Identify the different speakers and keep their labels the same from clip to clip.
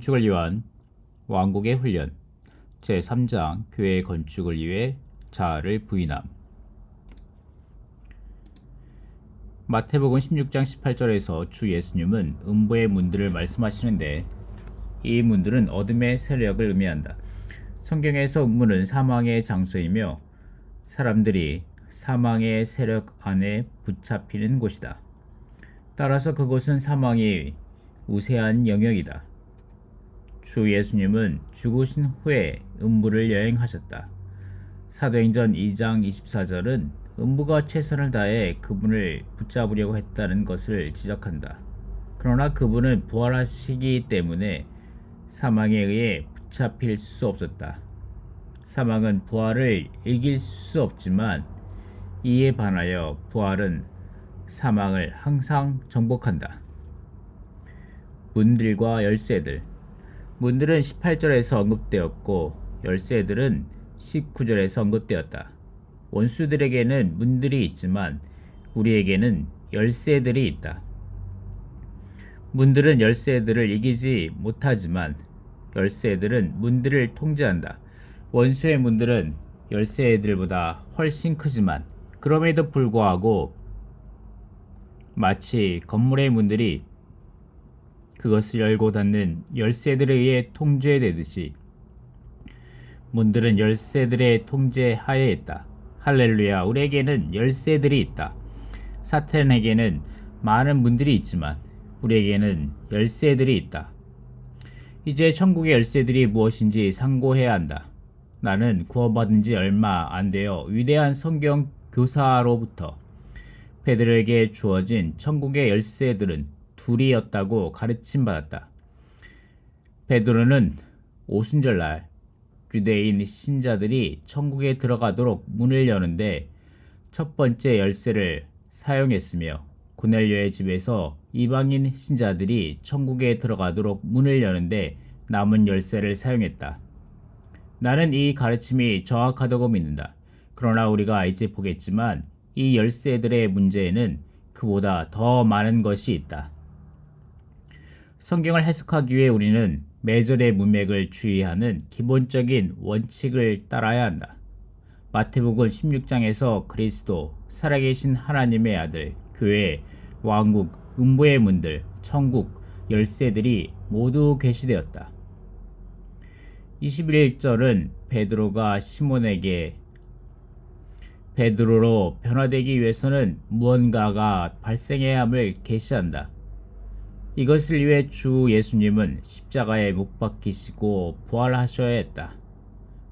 Speaker 1: 건축을 위한 왕국의 훈련 제3장 교회 건축을 위해 자아를 부인함. 마태복음 16장 18절에서 주 예수님은 음부의 문들을 말씀하시는데 이 문들은 어둠의 세력을 의미한다. 성경에서 음부는 사망의 장소이며 사람들이 사망의 세력 안에 붙잡히는 곳이다. 따라서 그곳은 사망이 우세한 영역이다. 주 예수님은 죽으신 후에 음부를 여행하셨다. 사도행전 2장 24절은 음부가 최선을 다해 그분을 붙잡으려고 했다는 것을 지적한다. 그러나 그분은 부활하시기 때문에 사망에 의해 붙잡힐 수 없었다. 사망은 부활을 이길 수 없지만 이에 반하여 부활은 사망을 항상 정복한다. 문들과 열쇠들. 문들은 18절에서 언급되었고 열쇠들은 19절에서 언급되었다. 원수들에게는 문들이 있지만 우리에게는 열쇠들이 있다. 문들은 열쇠들을 이기지 못하지만 열쇠들은 문들을 통제한다. 원수의 문들은 열쇠들보다 훨씬 크지만 그럼에도 불구하고 마치 건물의 문들이 그것을 열고 닫는 열쇠들에 의해 통제되듯이 문들은 열쇠들의 통제 하에 있다. 할렐루야, 우리에게는 열쇠들이 있다. 사탄에게는 많은 문들이 있지만 우리에게는 열쇠들이 있다. 이제 천국의 열쇠들이 무엇인지 상고해야 한다. 나는 구원받은 지 얼마 안 되어 위대한 성경 교사로부터 베드로에게 주어진 천국의 열쇠들은 둘이었다고 가르침받았다. 베드로는 오순절날 유대인 신자들이 천국에 들어가도록 문을 여는데 첫 번째 열쇠를 사용했으며 고넬료의 집에서 이방인 신자들이 천국에 들어가도록 문을 여는데 남은 열쇠를 사용했다. 나는 이 가르침이 정확하다고 믿는다. 그러나 우리가 이제 보겠지만 이 열쇠들의 문제에는 그보다 더 많은 것이 있다. 성경을 해석하기 위해 우리는 매절의 문맥을 주의하는 기본적인 원칙을 따라야 한다. 마태복음 16장에서 그리스도, 살아계신 하나님의 아들, 교회, 왕국, 음부의 문들, 천국, 열쇠들이 모두 계시되었다. 21절은 베드로가 시몬에게 베드로로 변화되기 위해서는 무언가가 발생해야 함을 계시한다. 이것을 위해 주 예수님은 십자가에 못 박히시고 부활하셔야 했다.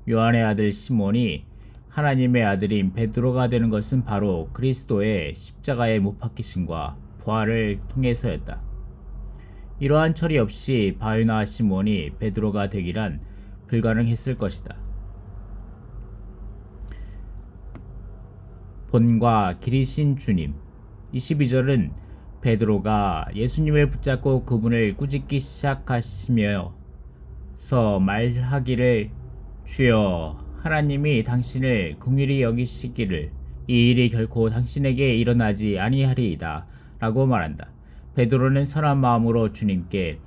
Speaker 1: 요한의 아들 시몬이 하나님의 아들인 베드로가 되는 것은 바로 그리스도의 십자가에 못 박히심과 부활을 통해서였다. 이러한 처리 없이 바요나 시몬이 베드로가 되기란 불가능했을 것이다. 본과 길이신 주님. 22절은 베드로가 예수님을 붙잡고 그분을 꾸짖기 시작하시면서 말하기를 주여 하나님이 당신을 긍휼히 여기시기를 이 일이 결코 당신에게 일어나지 아니하리이다 라고 말한다. 베드로는 선한 마음으로 주님께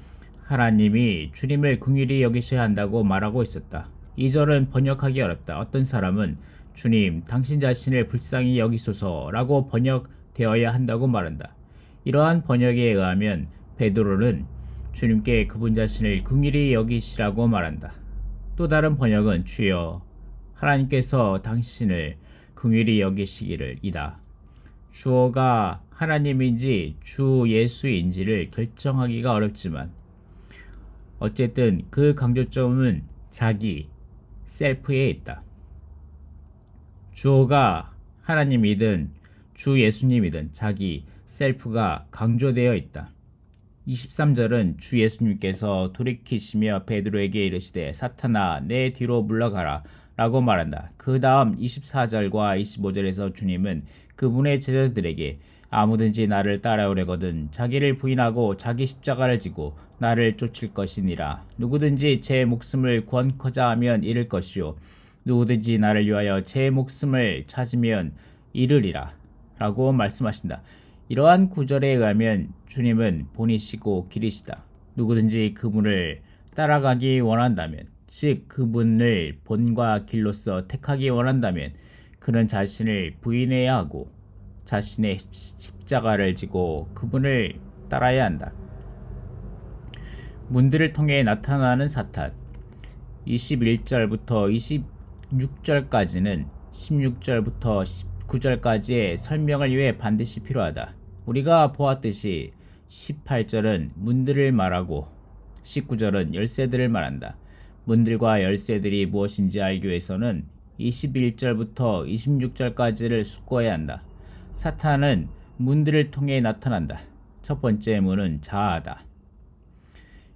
Speaker 1: 하나님이 주님을 긍휼히 여기셔야 한다고 말하고 있었다. 이 절은 번역하기 어렵다. 어떤 사람은 주님 당신 자신을 불쌍히 여기소서 라고 번역되어야 한다고 말한다. 이러한 번역에 의하면 베드로는 주님께 그분 자신을 긍휼히 여기시라고 말한다. 또 다른 번역은 주여 하나님께서 당신을 긍휼히 여기시기를 이다. 주어가 하나님인지 주 예수인지를 결정하기가 어렵지만 어쨌든 그 강조점은 자기, 셀프에 있다. 주어가 하나님이든 주 예수님이든 자기, 셀프가 강조되어 있다. 23절은 주 예수님께서 돌이키시며 베드로에게 이르시되 사탄아 내 뒤로 물러가라 라고 말한다. 그 다음 24절과 25절에서 주님은 그분의 제자들에게 아무든지 나를 따라오려거든 자기를 부인하고 자기 십자가를 지고 나를 쫓을 것이니라. 누구든지 제 목숨을 구원코자 하면 잃을 것이요 누구든지 나를 위하여 제 목숨을 찾으면 잃으리라 라고 말씀하신다. 이러한 구절에 의하면 주님은 본이시고 길이시다. 누구든지 그분을 따라가기 원한다면, 즉 그분을 본과 길로서 택하기 원한다면 그는 자신을 부인해야 하고 자신의 십자가를 지고 그분을 따라야 한다. 문들을 통해 나타나는 사탄. 21절부터 26절까지는 16절부터 19절까지의 설명을 위해 반드시 필요하다. 우리가 보았듯이 18절은 문들을 말하고 19절은 열쇠들을 말한다. 문들과 열쇠들이 무엇인지 알기 위해서는 21절부터 26절까지를 숙고해야 한다. 사탄은 문들을 통해 나타난다. 첫 번째 문은 자아다.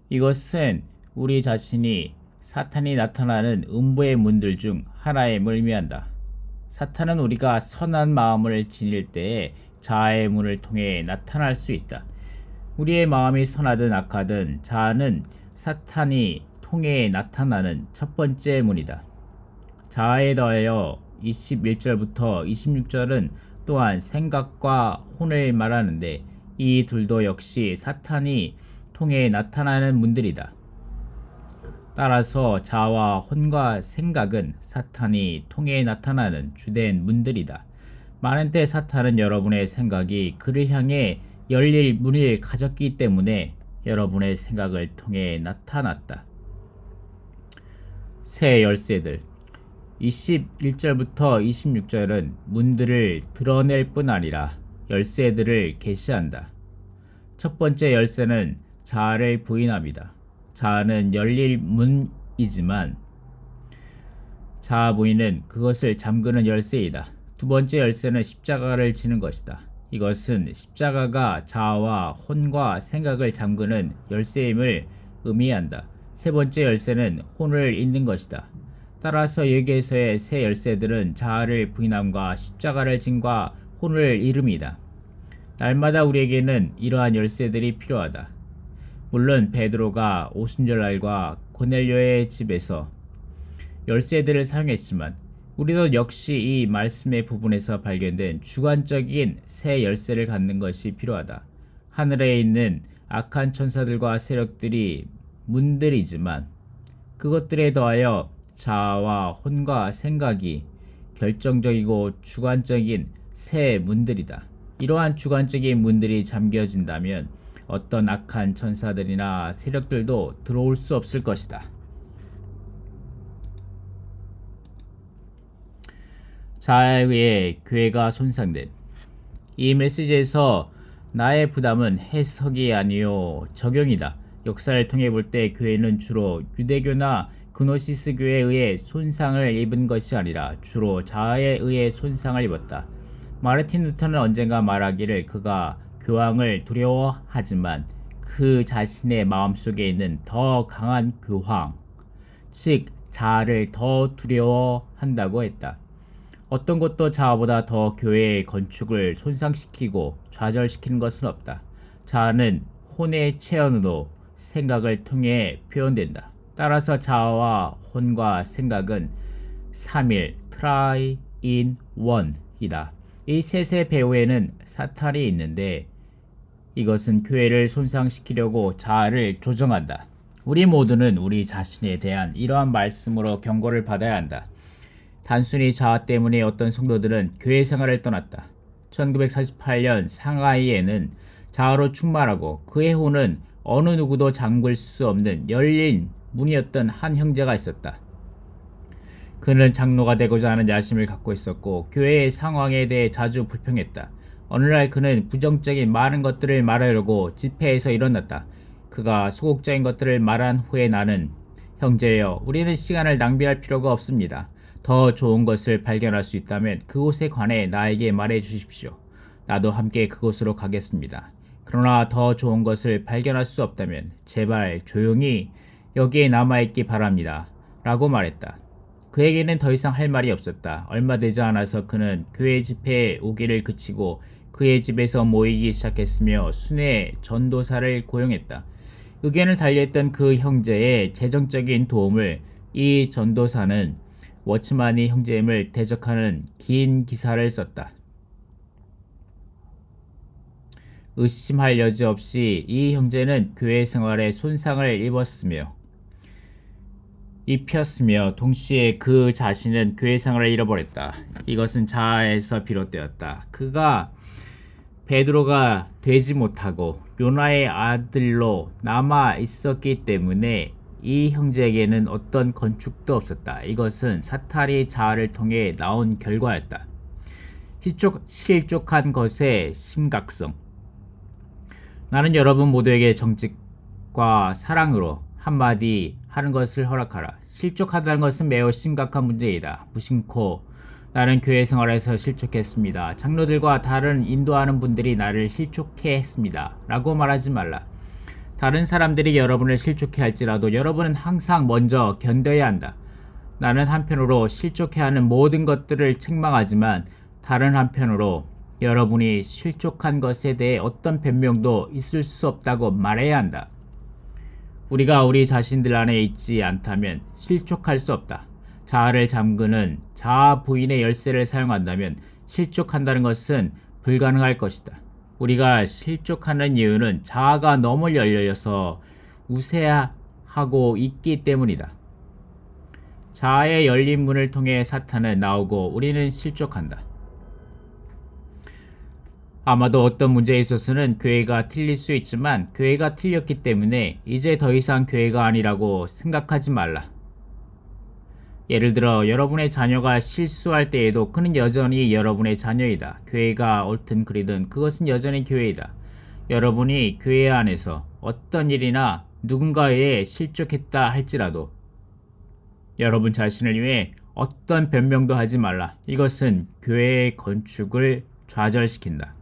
Speaker 1: 이것은 우리 자신이 사탄이 나타나는 음부의 문들 중 하나임을 의미한다. 사탄은 우리가 선한 마음을 지닐 때에 자아의 문을 통해 나타날 수 있다. 우리의 마음이 선하든 악하든 자아는 사탄이 통해 나타나는 첫 번째 문이다. 자아에 더하여 21절부터 26절은 또한 생각과 혼을 말하는데 이 둘도 역시 사탄이 통해 나타나는 문들이다. 따라서 자아와 혼과 생각은 사탄이 통해 나타나는 주된 문들이다. 많은 때 사탄은 여러분의 생각이 그를 향해 열릴 문을 가졌기 때문에 여러분의 생각을 통해 나타났다. 새 열쇠들. 21절부터 26절은 문들을 드러낼 뿐 아니라 열쇠들을 계시한다. 첫 번째 열쇠는 자아를 부인합니다. 자아는 열릴 문이지만 자아 부인은 그것을 잠그는 열쇠이다. 두 번째 열쇠는 십자가를 지는 것이다. 이것은 십자가가 자아와 혼과 생각을 잠그는 열쇠임을 의미한다. 세 번째 열쇠는 혼을 잇는 것이다. 따라서 여기에서의 세 열쇠들은 자아를 부인함과 십자가를 짐과 혼을 이름이다. 날마다 우리에게는 이러한 열쇠들이 필요하다. 물론 베드로가 오순절날과 고넬료의 집에서 열쇠들을 사용했지만 우리도 역시 이 말씀의 부분에서 발견된 주관적인 새 열쇠를 갖는 것이 필요하다. 하늘에 있는 악한 천사들과 세력들이 문들이지만 그것들에 더하여 자아와 혼과 생각이 결정적이고 주관적인 새 문들이다. 이러한 주관적인 문들이 잠겨진다면 어떤 악한 천사들이나 세력들도 들어올 수 없을 것이다. 자아에 의해 교회가 손상된. 이 메시지에서 나의 부담은 해석이 아니요 적용이다. 역사를 통해 볼 때 교회는 주로 유대교나 그노시스 교회에 의해 손상을 입은 것이 아니라 주로 자아에 의해 손상을 입었다. 마르틴 루터는 언젠가 말하기를 그가 교황을 두려워하지만 그 자신의 마음속에 있는 더 강한 교황, 즉 자아를 더 두려워한다고 했다. 어떤 것도 자아보다 더 교회의 건축을 손상시키고 좌절시키는 것은 없다. 자아는 혼의 체현으로 생각을 통해 표현된다. 따라서 자아와 혼과 생각은 3일 트라이 인 원이다. 이 셋의 배후에는 사탄이 있는데 이것은 교회를 손상시키려고 자아를 조정한다. 우리 모두는 우리 자신에 대한 이러한 말씀으로 경고를 받아야 한다. 단순히 자아 때문에 어떤 성도들은 교회 생활을 떠났다. 1948년 상하이에는 자아로 충만하고 그의 혼은 어느 누구도 잠글 수 없는 열린 문이었던 한 형제가 있었다. 그는 장로가 되고자 하는 야심을 갖고 있었고 교회의 상황에 대해 자주 불평했다. 어느 날 그는 부정적인 많은 것들을 말하려고 집회에서 일어났다. 그가 소극적인 것들을 말한 후에 나는 형제여, 우리는 시간을 낭비할 필요가 없습니다. 더 좋은 것을 발견할 수 있다면 그곳에 관해 나에게 말해 주십시오. 나도 함께 그곳으로 가겠습니다. 그러나 더 좋은 것을 발견할 수 없다면 제발 조용히 여기에 남아있기 바랍니다. 라고 말했다. 그에게는 더 이상 할 말이 없었다. 얼마 되지 않아서 그는 교회 집회에 오기를 그치고 그의 집에서 모이기 시작했으며 순회 전도사를 고용했다. 의견을 달리했던 그 형제의 재정적인 도움을 이 전도사는 워치만이 형제임을 대적하는 긴 기사를 썼다. 의심할 여지 없이 이 형제는 교회 생활에 손상을 입었으며 입혔으며 동시에 그 자신은 교회 생활을 잃어버렸다. 이것은 자아에서 비롯되었다. 그가 베드로가 되지 못하고 요나의 아들로 남아 있었기 때문에 이 형제에게는 어떤 건축도 없었다. 이것은 사탄이 자아를 통해 나온 결과였다. 실족한 것의 심각성. 나는 여러분 모두에게 정직과 사랑으로 한마디 하는 것을 허락하라. 실족하다는 것은 매우 심각한 문제이다. 무심코 나는 교회 생활에서 실족했습니다. 장로들과 다른 인도하는 분들이 나를 실족해 했습니다. 라고 말하지 말라. 다른 사람들이 여러분을 실족해 할지라도 여러분은 항상 먼저 견뎌야 한다. 나는 한편으로 실족해 하는 모든 것들을 책망하지만 다른 한편으로 여러분이 실족한 것에 대해 어떤 변명도 있을 수 없다고 말해야 한다. 우리가 우리 자신들 안에 있지 않다면 실족할 수 없다. 자아를 잠그는 자아 부인의 열쇠를 사용한다면 실족한다는 것은 불가능할 것이다. 우리가 실족하는 이유는 자아가 너무 열려서 우세하고 있기 때문이다. 자아의 열린 문을 통해 사탄은 나오고 우리는 실족한다. 아마도 어떤 문제에 있어서는 교회가 틀릴 수 있지만 교회가 틀렸기 때문에 이제 더 이상 교회가 아니라고 생각하지 말라. 예를 들어 여러분의 자녀가 실수할 때에도 그는 여전히 여러분의 자녀이다. 교회가 옳든 그리든 그것은 여전히 교회이다. 여러분이 교회 안에서 어떤 일이나 누군가에 실족했다 할지라도 여러분 자신을 위해 어떤 변명도 하지 말라. 이것은 교회의 건축을 좌절시킨다.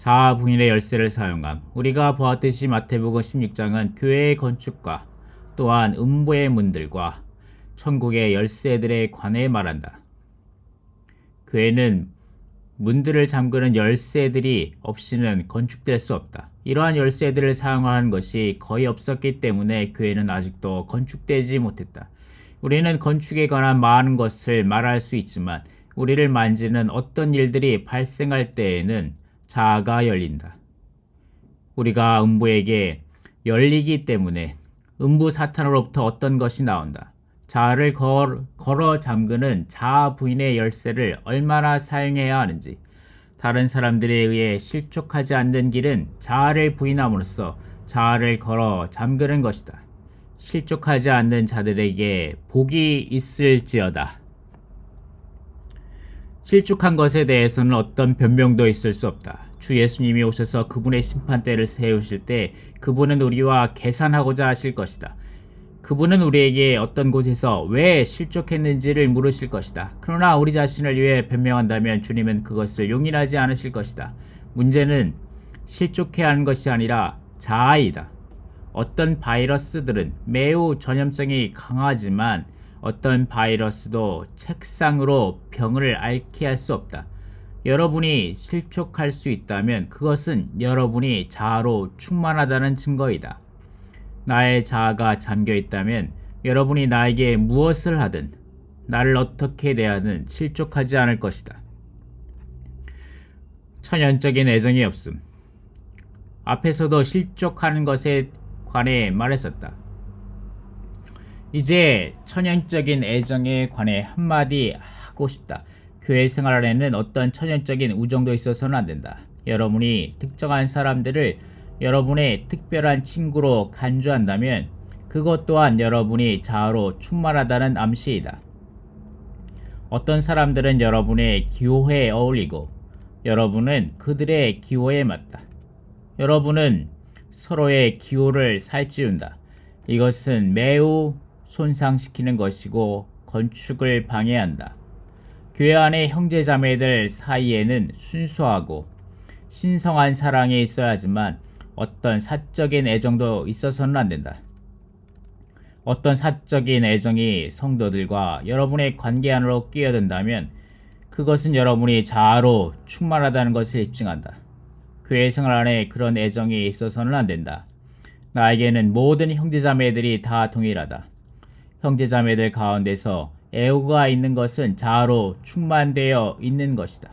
Speaker 1: 자아 부인의 열쇠를 사용함. 우리가 보았듯이 마태복음 16장은 교회의 건축과 또한 음부의 문들과 천국의 열쇠들에 관해 말한다. 교회는 문들을 잠그는 열쇠들이 없이는 건축될 수 없다. 이러한 열쇠들을 사용하는 것이 거의 없었기 때문에 교회는 아직도 건축되지 못했다. 우리는 건축에 관한 많은 것을 말할 수 있지만 우리를 만지는 어떤 일들이 발생할 때에는 자아가 열린다. 우리가 음부에게 열리기 때문에 음부 사탄으로부터 어떤 것이 나온다. 자아를 걸어 잠그는 자아 부인의 열쇠를 얼마나 사용해야 하는지, 다른 사람들에 의해 실족하지 않는 길은 자아를 부인함으로써 자아를 걸어 잠그는 것이다. 실족하지 않는 자들에게 복이 있을지어다. 실족한 것에 대해서는 어떤 변명도 있을 수 없다. 주 예수님이 오셔서 그분의 심판대를 세우실 때 그분은 우리와 계산하고자 하실 것이다. 그분은 우리에게 어떤 곳에서 왜 실족했는지를 물으실 것이다. 그러나 우리 자신을 위해 변명한다면 주님은 그것을 용인하지 않으실 것이다. 문제는 실족해야 하는 것이 아니라 자아이다. 어떤 바이러스들은 매우 전염성이 강하지만 어떤 바이러스도 책상으로 병을 앓게 할 수 없다. 여러분이 실족할 수 있다면 그것은 여러분이 자아로 충만하다는 증거이다. 나의 자아가 잠겨 있다면 여러분이 나에게 무엇을 하든 나를 어떻게 대하든 실족하지 않을 것이다. 천연적인 애정이 없음. 앞에서도 실족하는 것에 관해 말했었다. 이제 천연적인 애정에 관해 한마디 하고 싶다. 교회 생활 안에는 어떤 천연적인 우정도 있어서는 안 된다. 여러분이 특정한 사람들을 여러분의 특별한 친구로 간주한다면 그것 또한 여러분이 자아로 충만하다는 암시이다. 어떤 사람들은 여러분의 기호에 어울리고 여러분은 그들의 기호에 맞다. 여러분은 서로의 기호를 살찌운다. 이것은 매우 손상시키는 것이고 건축을 방해한다. 교회 안의 형제자매들 사이에는 순수하고 신성한 사랑이 있어야 하지만 어떤 사적인 애정도 있어서는 안 된다. 어떤 사적인 애정이 성도들과 여러분의 관계 안으로 끼어든다면 그것은 여러분이 자아로 충만하다는 것을 입증한다. 교회 생활 안에 그런 애정이 있어서는 안 된다. 나에게는 모든 형제자매들이 다 동일하다. 형제자매들 가운데서 애호가 있는 것은 자아로 충만되어 있는 것이다.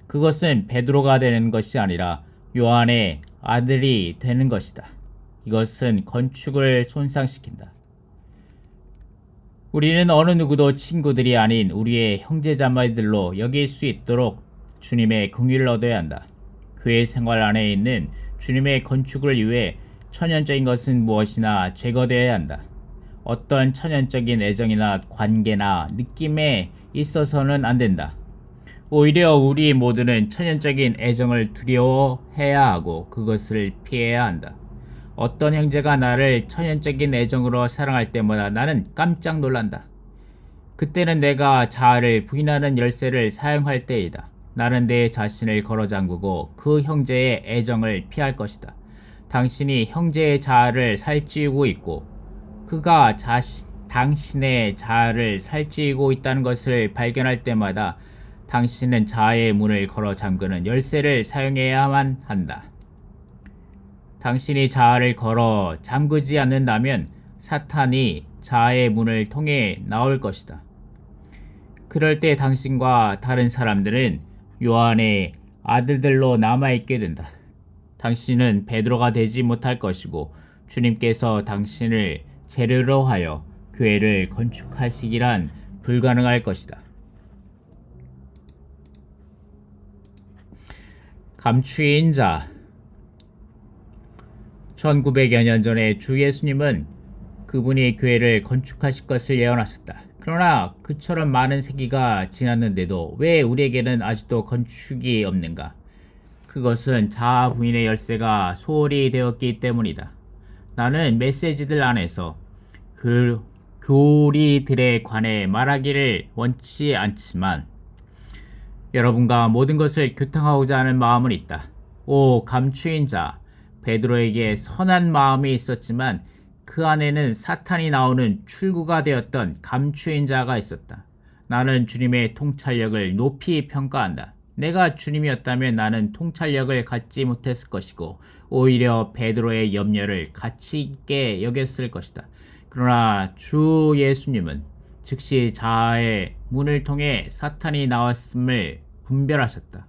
Speaker 1: 그것은 베드로가 되는 것이 아니라 요한의 아들이 되는 것이다. 이것은 건축을 손상시킨다. 우리는 어느 누구도 친구들이 아닌 우리의 형제자매들로 여길 수 있도록 주님의 긍휼을 얻어야 한다. 교회 생활 안에 있는 주님의 건축을 위해 천연적인 것은 무엇이나 제거되어야 한다. 어떤 천연적인 애정이나 관계나 느낌에 있어서는 안 된다. 오히려 우리 모두는 천연적인 애정을 두려워해야 하고 그것을 피해야 한다. 어떤 형제가 나를 천연적인 애정으로 사랑할 때마다 나는 깜짝 놀란다. 그때는 내가 자아를 부인하는 열쇠를 사용할 때이다. 나는 내 자신을 걸어 잠그고 그 형제의 애정을 피할 것이다. 당신이 형제의 자아를 살찌우고 있고 그가 당신의 자아를 살찌우고 있다는 것을 발견할 때마다 당신은 자아의 문을 걸어 잠그는 열쇠를 사용해야만 한다. 당신이 자아를 걸어 잠그지 않는다면 사탄이 자아의 문을 통해 나올 것이다. 그럴 때 당신과 다른 사람들은 요한의 아들들로 남아있게 된다. 당신은 베드로가 되지 못할 것이고 주님께서 당신을 재료로 하여 교회를 건축하시기란 불가능할 것이다. 감추인 자. 1900여 년 전에 주 예수님은 그분이 교회를 건축하실 것을 예언하셨다. 그러나 그처럼 많은 세기가 지났는데도 왜 우리에게는 아직도 건축이 없는가? 그것은 자아 부인의 열쇠가 소홀히 되었기 때문이다. 나는 메시지들 안에서 교리들에 관해 말하기를 원치 않지만 여러분과 모든 것을 교통하고자 하는 마음은 있다. 오 감추인 자, 베드로에게 선한 마음이 있었지만 그 안에는 사탄이 나오는 출구가 되었던 감추인 자가 있었다. 나는 주님의 통찰력을 높이 평가한다. 내가 주님이었다면 나는 통찰력을 갖지 못했을 것이고 오히려 베드로의 염려를 가치 있게 여겼을 것이다. 그러나 주 예수님은 즉시 자아의 문을 통해 사탄이 나왔음을 분별하셨다.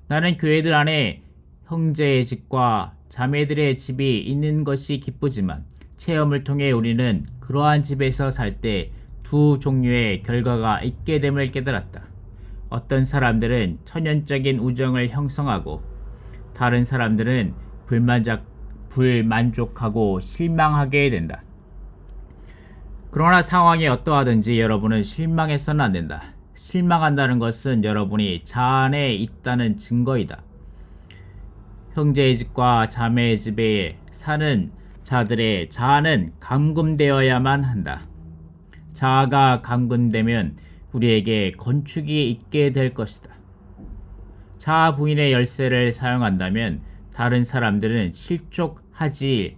Speaker 1: 나는 교회들 안에 형제의 집과 자매들의 집이 있는 것이 기쁘지만 체험을 통해 우리는 그러한 집에서 살 때 두 종류의 결과가 있게 됨을 깨달았다. 어떤 사람들은 천연적인 우정을 형성하고 다른 사람들은 불만족하고 실망하게 된다. 그러나 상황이 어떠하든지 여러분은 실망해서는 안 된다. 실망한다는 것은 여러분이 자아 안에 있다는 증거이다. 형제의 집과 자매의 집에 사는 자들의 자아는 감금되어야만 한다. 자아가 감금되면 우리에게 건축이 있게 될 것이다. 자아 부인의 열쇠를 사용한다면 다른 사람들은 실족할지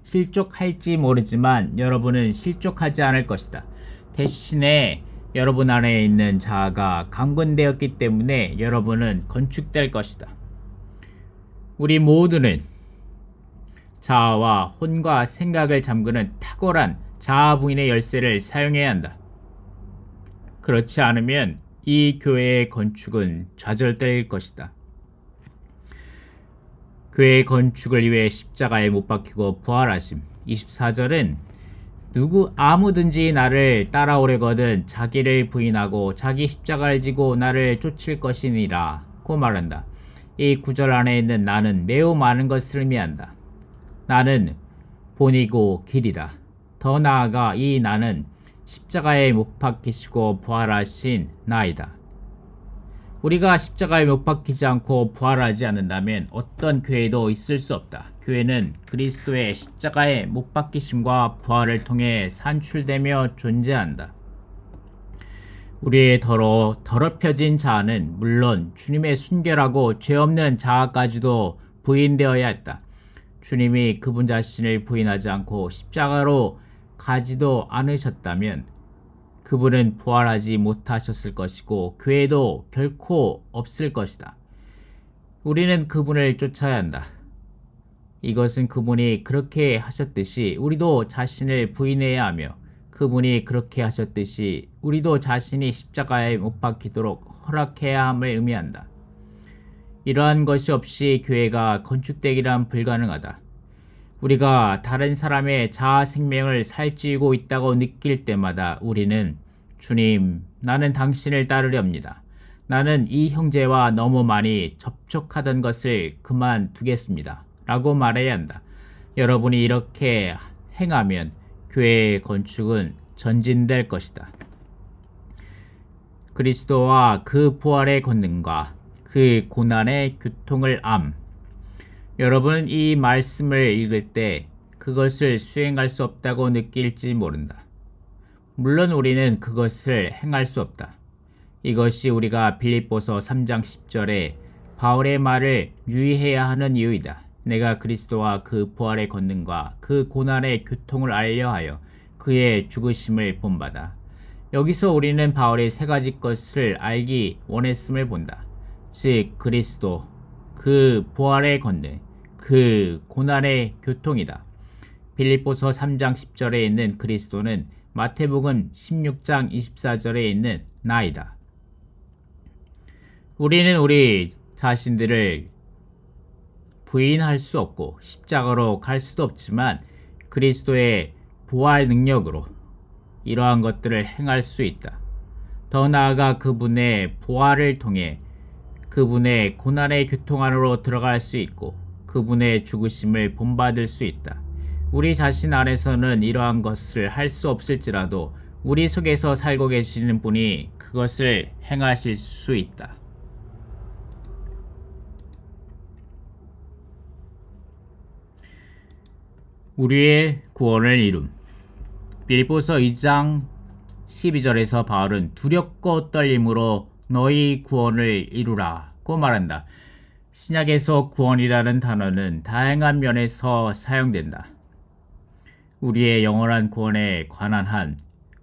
Speaker 1: 모르지만 여러분은 실족하지 않을 것이다. 대신에 여러분 안에 있는 자아가 감금되었기 때문에 여러분은 건축될 것이다. 우리 모두는 자아와 혼과 생각을 잠그는 탁월한 자아 부인의 열쇠를 사용해야 한다. 그렇지 않으면 이 교회의 건축은 좌절될 것이다. 교회의 건축을 위해 십자가에 못 박히고 부활하심. 24절은 아무든지 나를 따라오려거든 자기를 부인하고 자기 십자가를 지고 나를 쫓을 것이니라 고 말한다. 이 구절 안에 있는 나는 매우 많은 것을 의미한다. 나는 본이고 길이다. 더 나아가 이 나는 십자가에 못 박히시고 부활하신 나이다. 우리가 십자가에 못 박히지 않고 부활하지 않는다면 어떤 교회도 있을 수 없다. 교회는 그리스도의 십자가에 못 박히심과 부활을 통해 산출되며 존재한다. 우리의 더럽혀진 자아는 물론 주님의 순결하고 죄 없는 자아까지도 부인되어야 했다. 주님이 그분 자신을 부인하지 않고 십자가로 가지도 않으셨다면 그분은 부활하지 못하셨을 것이고 교회도 결코 없을 것이다. 우리는 그분을 쫓아야 한다. 이것은 그분이 그렇게 하셨듯이 우리도 자신을 부인해야 하며 그분이 그렇게 하셨듯이 우리도 자신이 십자가에 못 박히도록 허락해야 함을 의미한다. 이러한 것이 없이 교회가 건축되기란 불가능하다. 우리가 다른 사람의 자아 생명을 살찌우고 있다고 느낄 때마다 우리는 주님, 나는 당신을 따르렵니다. 나는 이 형제와 너무 많이 접촉하던 것을 그만두겠습니다. 라고 말해야 한다. 여러분이 이렇게 행하면 교회의 건축은 전진될 것이다. 그리스도와 그 부활의 권능과 그 고난의 교통을 여러분은 이 말씀을 읽을 때 그것을 수행할 수 없다고 느낄지 모른다. 물론 우리는 그것을 행할 수 없다. 이것이 우리가 빌립보서 3장 10절에 바울의 말을 유의해야 하는 이유이다. 내가 그리스도와 그 부활의 권능과 그 고난의 교통을 알려하여 그의 죽으심을 본받아. 여기서 우리는 바울의 세 가지 것을 알기 원했음을 본다. 즉 그리스도, 그 부활의 권능, 그 고난의 교통이다. 빌립보서 3장 10절에 있는 그리스도는 마태복음 16장 24절에 있는 나이다. 우리는 우리 자신들을 부인할 수 없고 십자가로 갈 수도 없지만 그리스도의 부활 능력으로 이러한 것들을 행할 수 있다. 더 나아가 그분의 부활을 통해 그분의 고난의 교통 안으로 들어갈 수 있고 그분의 죽으심을 본받을 수 있다. 우리 자신 안에서는 이러한 것을 할 수 없을지라도 우리 속에서 살고 계시는 분이 그것을 행하실 수 있다. 우리의 구원을 이룸. 빌립보서 2장 12절에서 바울은 두렵고 떨림으로 너희 구원을 이루라고 말한다. 신약에서 구원이라는 단어는 다양한 면에서 사용된다. 우리의 영원한 구원에 관한 한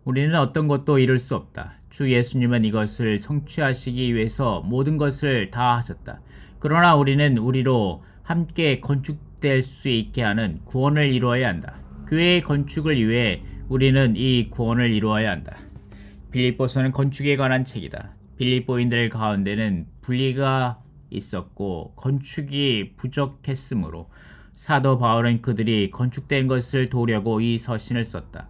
Speaker 1: 우리는 어떤 것도 이룰 수 없다. 주 예수님은 이것을 성취하시기 위해서 모든 것을 다 하셨다. 그러나 우리는 우리로 함께 건축될 수 있게 하는 구원을 이루어야 한다. 교회의 건축을 위해 우리는 이 구원을 이루어야 한다. 빌립보서는 건축에 관한 책이다. 빌립보인들 가운데는 분리가 있었고 건축이 부족했으므로 사도 바울은 그들이 건축된 것을 도우려고 이 서신을 썼다.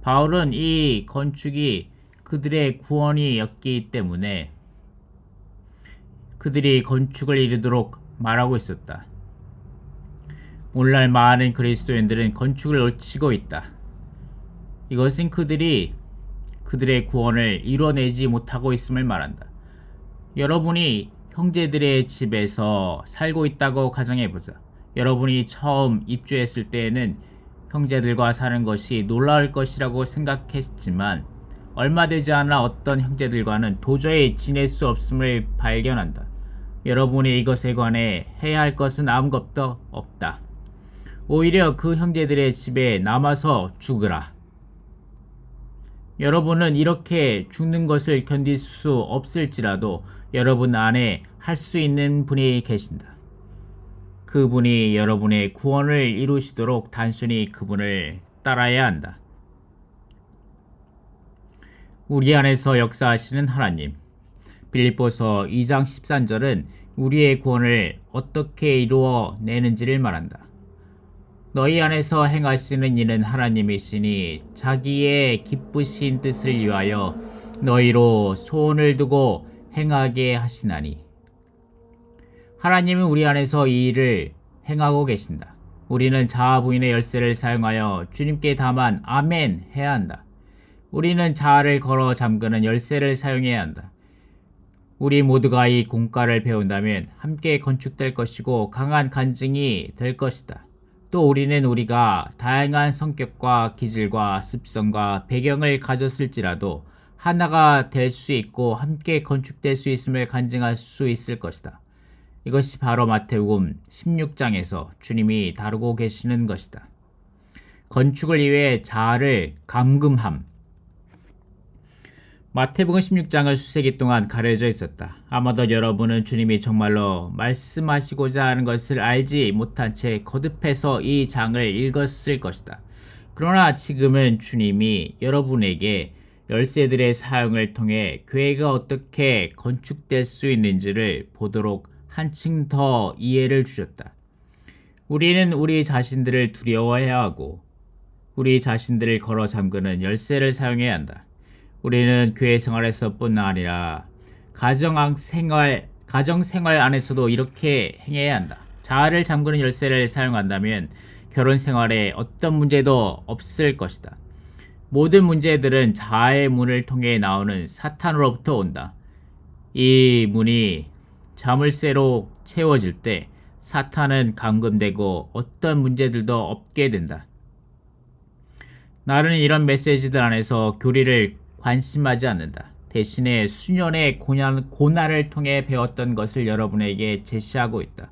Speaker 1: 바울은 이 건축이 그들의 구원이었기 때문에 그들이 건축을 이루도록 말하고 있었다. 오늘날 많은 그리스도인들은 건축을 놓치고 있다. 이것은 그들이 그들의 구원을 이뤄내지 못하고 있음을 말한다. 여러분이 형제들의 집에서 살고 있다고 가정해보자. 여러분이 처음 입주했을 때에는 형제들과 사는 것이 놀라울 것이라고 생각했지만 얼마 되지 않아 어떤 형제들과는 도저히 지낼 수 없음을 발견한다. 여러분이 이것에 관해 해야 할 것은 아무것도 없다. 오히려 그 형제들의 집에 남아서 죽으라. 여러분은 이렇게 죽는 것을 견딜 수 없을지라도 여러분 안에 할 수 있는 분이 계신다. 그분이 여러분의 구원을 이루시도록 단순히 그분을 따라야 한다. 우리 안에서 역사하시는 하나님. 빌립보서 2장 13절은 우리의 구원을 어떻게 이루어내는지를 말한다. 너희 안에서 행하시는 이는 하나님이시니 자기의 기쁘신 뜻을 위하여 너희로 소원을 두고 행하게 하시나니. 하나님은 우리 안에서 이 일을 행하고 계신다. 우리는 자아 부인의 열쇠를 사용하여 주님께 다만 아멘 해야 한다. 우리는 자아를 걸어 잠그는 열쇠를 사용해야 한다. 우리 모두가 이 공과를 배운다면 함께 건축될 것이고 강한 간증이 될 것이다. 또 우리는 우리가 다양한 성격과 기질과 습성과 배경을 가졌을지라도 하나가 될 수 있고 함께 건축될 수 있음을 간증할 수 있을 것이다. 이것이 바로 마태복음 16장에서 주님이 다루고 계시는 것이다. 건축을 위해 자아를 감금함. 마태복음 16장은 수세기 동안 가려져 있었다. 아마도 여러분은 주님이 정말로 말씀하시고자 하는 것을 알지 못한 채 거듭해서 이 장을 읽었을 것이다. 그러나 지금은 주님이 여러분에게 열쇠들의 사용을 통해 교회가 어떻게 건축될 수 있는지를 보도록 한층 더 이해를 주셨다. 우리는 우리 자신들을 두려워해야 하고 우리 자신들을 걸어 잠그는 열쇠를 사용해야 한다. 우리는 교회 생활에서뿐 아니라 가정 생활 안에서도 이렇게 행해야 한다. 자아를 잠그는 열쇠를 사용한다면 결혼 생활에 어떤 문제도 없을 것이다. 모든 문제들은 자아의 문을 통해 나오는 사탄으로부터 온다. 이 문이 자물쇠로 채워질 때 사탄은 감금되고 어떤 문제들도 없게 된다. 나는 이런 메시지들 안에서 교리를 관심하지 않는다. 대신에 수년의 고난을 통해 배웠던 것을 여러분에게 제시하고 있다.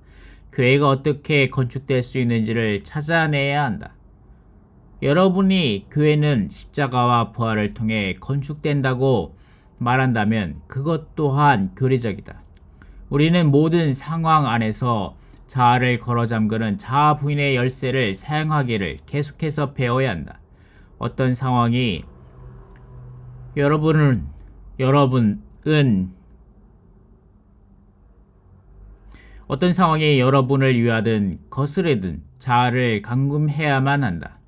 Speaker 1: 교회가 어떻게 건축될 수 있는지를 찾아내야 한다. 여러분이 교회는 십자가와 부활을 통해 건축된다고 말한다면 그것 또한 교리적이다. 우리는 모든 상황 안에서 자아를 걸어 잠그는 자아 부인의 열쇠를 사용하기를 계속해서 배워야 한다. 어떤 상황이 여러분은 어떤 상황이 여러분을 위하든 거스르든 자아를 감금해야만 한다.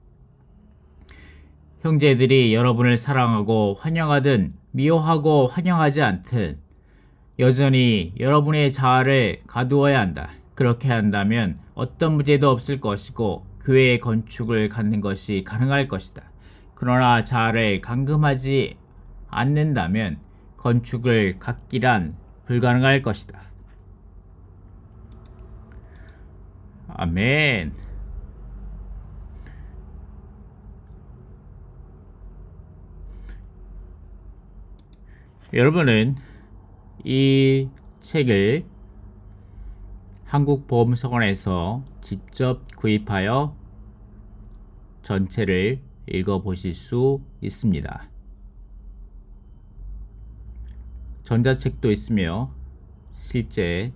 Speaker 1: 형제들이 여러분을 사랑하고 환영하든 미워하고 환영하지 않든 여전히 여러분의 자아를 가두어야 한다. 그렇게 한다면 어떤 문제도 없을 것이고 교회의 건축을 갖는 것이 가능할 것이다. 그러나 자아를 감금하지 않는다면 건축을 갖기란 불가능할 것이다. 아멘. 여러분은 이 책을 한국보험서관에서 직접 구입하여 전체를 읽어보실 수 있습니다. 전자책도 있으며 실제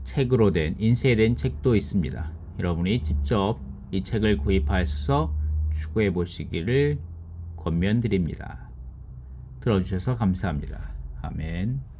Speaker 1: 책으로 된 인쇄된 책도 있습니다. 여러분이 직접 이 책을 구입하셔서 추구해 보시기를 권면드립니다. 들어주셔서 감사합니다. 아멘.